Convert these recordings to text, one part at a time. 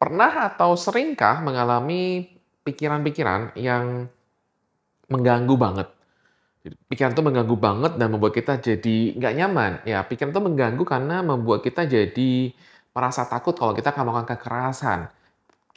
Pernah atau seringkah mengalami pikiran-pikiran yang mengganggu banget? Pikiran itu mengganggu banget dan membuat kita jadi nggak nyaman. Ya, pikiran itu mengganggu karena membuat kita jadi merasa takut kalau kita akan melakukan kekerasan.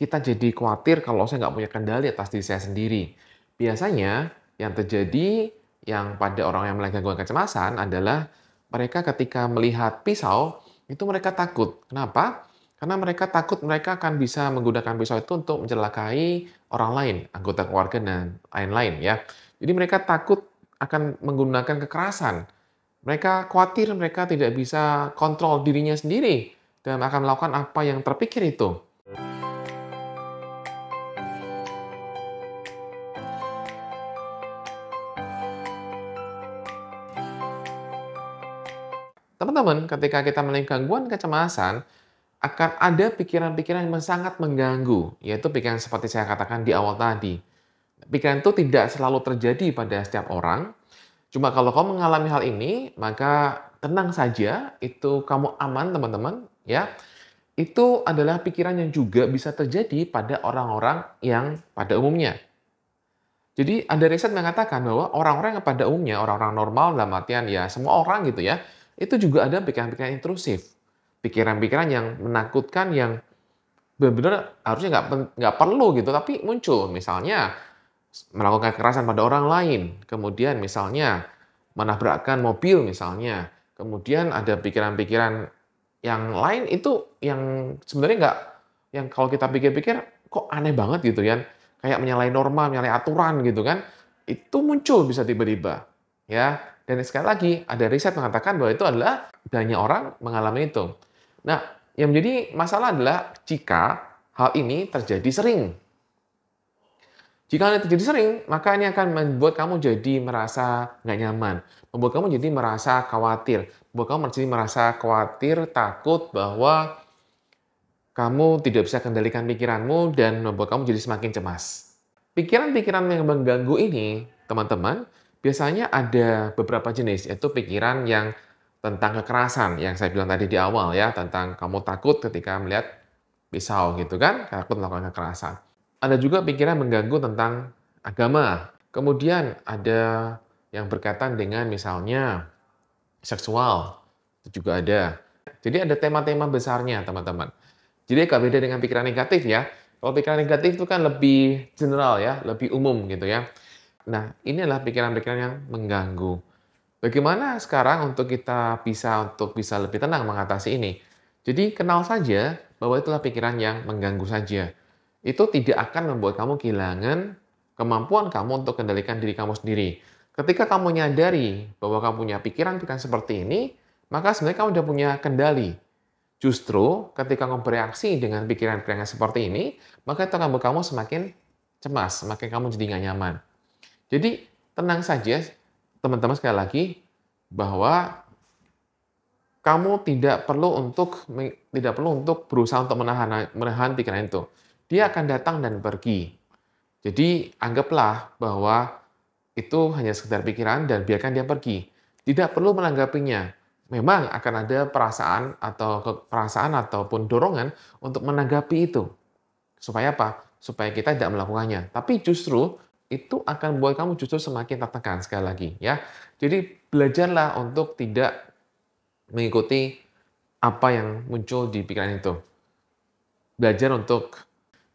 Kita jadi khawatir kalau saya nggak punya kendali atas diri saya sendiri. Biasanya yang terjadi yang pada orang yang mulai gangguan kecemasan adalah mereka ketika melihat pisau, itu mereka takut. Kenapa? Karena mereka takut mereka akan bisa menggunakan pisau itu untuk mencelakai orang lain, anggota keluarga dan lain-lain ya. Jadi mereka takut akan menggunakan kekerasan. Mereka khawatir mereka tidak bisa kontrol dirinya sendiri dan akan melakukan apa yang terpikir itu. Teman-teman, ketika kita mengalami gangguan kecemasan, akan ada pikiran-pikiran yang sangat mengganggu, yaitu pikiran seperti saya katakan di awal tadi. Pikiran itu tidak selalu terjadi pada setiap orang, cuma kalau kamu mengalami hal ini, maka tenang saja, itu kamu aman teman-teman, ya. Itu adalah pikiran yang juga bisa terjadi pada orang-orang yang pada umumnya. Jadi ada riset mengatakan bahwa orang-orang yang pada umumnya, orang-orang normal dalam artian ya semua orang gitu ya, itu juga ada pikiran-pikiran intrusif. Pikiran-pikiran yang menakutkan yang benar-benar harusnya nggak perlu gitu, tapi muncul. Misalnya melakukan kekerasan pada orang lain, kemudian misalnya menabrakkan mobil misalnya, kemudian ada pikiran-pikiran yang lain itu yang sebenarnya nggak, yang kalau kita pikir-pikir kok aneh banget gitu ya, kayak menyalahi norma, menyalahi aturan gitu kan, itu muncul bisa tiba-tiba, ya. Dan sekali lagi ada riset mengatakan bahwa itu adalah banyak orang mengalami itu. Nah, yang menjadi masalah adalah jika hal ini terjadi sering. Jika hal ini terjadi sering, maka ini akan membuat kamu jadi merasa nggak nyaman, membuat kamu jadi merasa khawatir, membuat kamu jadi merasa khawatir, takut bahwa kamu tidak bisa kendalikan pikiranmu dan membuat kamu jadi semakin cemas. Pikiran-pikiran yang mengganggu ini, teman-teman, biasanya ada beberapa jenis, yaitu pikiran yang tentang kekerasan, yang saya bilang tadi di awal ya, tentang kamu takut ketika melihat pisau gitu kan, takut melakukan kekerasan. Ada juga pikiran mengganggu tentang agama. Kemudian ada yang berkaitan dengan misalnya seksual, itu juga ada. Jadi ada tema-tema besarnya, teman-teman. Jadi agak beda dengan pikiran negatif ya. Kalau pikiran negatif itu kan lebih general ya, lebih umum gitu ya. Nah, ini adalah pikiran-pikiran yang mengganggu. Bagaimana sekarang untuk bisa lebih tenang mengatasi ini? Jadi kenal saja bahwa itulah pikiran yang mengganggu saja. Itu tidak akan membuat kamu kehilangan kemampuan kamu untuk kendalikan diri kamu sendiri. Ketika kamu menyadari bahwa kamu punya pikiran-pikiran seperti ini, maka sebenarnya kamu sudah punya kendali. Justru ketika kamu bereaksi dengan pikiran-pikiran seperti ini, maka itu akan membuat kamu semakin cemas, semakin kamu jadi nggak nyaman. Jadi tenang saja, teman-teman sekali lagi, bahwa kamu tidak perlu untuk berusaha untuk menahan pikiran itu. Dia akan datang dan pergi. Jadi anggaplah bahwa itu hanya sekedar pikiran dan biarkan dia pergi. Tidak perlu menanggapinya. Memang akan ada perasaan ataupun dorongan untuk menanggapi itu. Supaya apa? Supaya kita tidak melakukannya. Tapi justru itu akan membuat kamu justru semakin tertekan sekali lagi ya. Jadi belajarlah untuk tidak mengikuti apa yang muncul di pikiran itu. Belajar untuk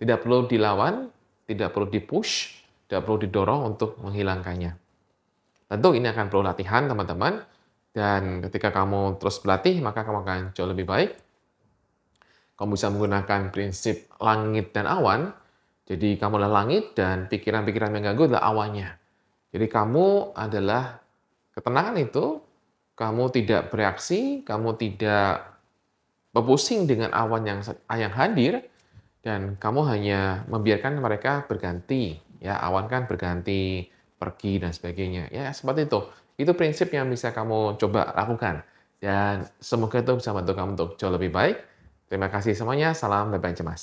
tidak perlu dilawan, tidak perlu dipush, tidak perlu didorong untuk menghilangkannya. Tentu ini akan perlu latihan, teman-teman. Dan ketika kamu terus berlatih, maka kamu akan jauh lebih baik. Kamu bisa menggunakan prinsip langit dan awan. Jadi kamu adalah langit dan pikiran-pikiran yang mengganggu adalah awannya. Jadi kamu adalah ketenangan itu, kamu tidak bereaksi, kamu tidak berpusing dengan awan yang hadir, dan kamu hanya membiarkan mereka berganti. Ya, awan kan berganti, pergi, dan sebagainya. Ya, seperti itu. Itu prinsip yang bisa kamu coba lakukan. Dan semoga itu bisa membantu kamu untuk jauh lebih baik. Terima kasih semuanya. Salam bebas cemas.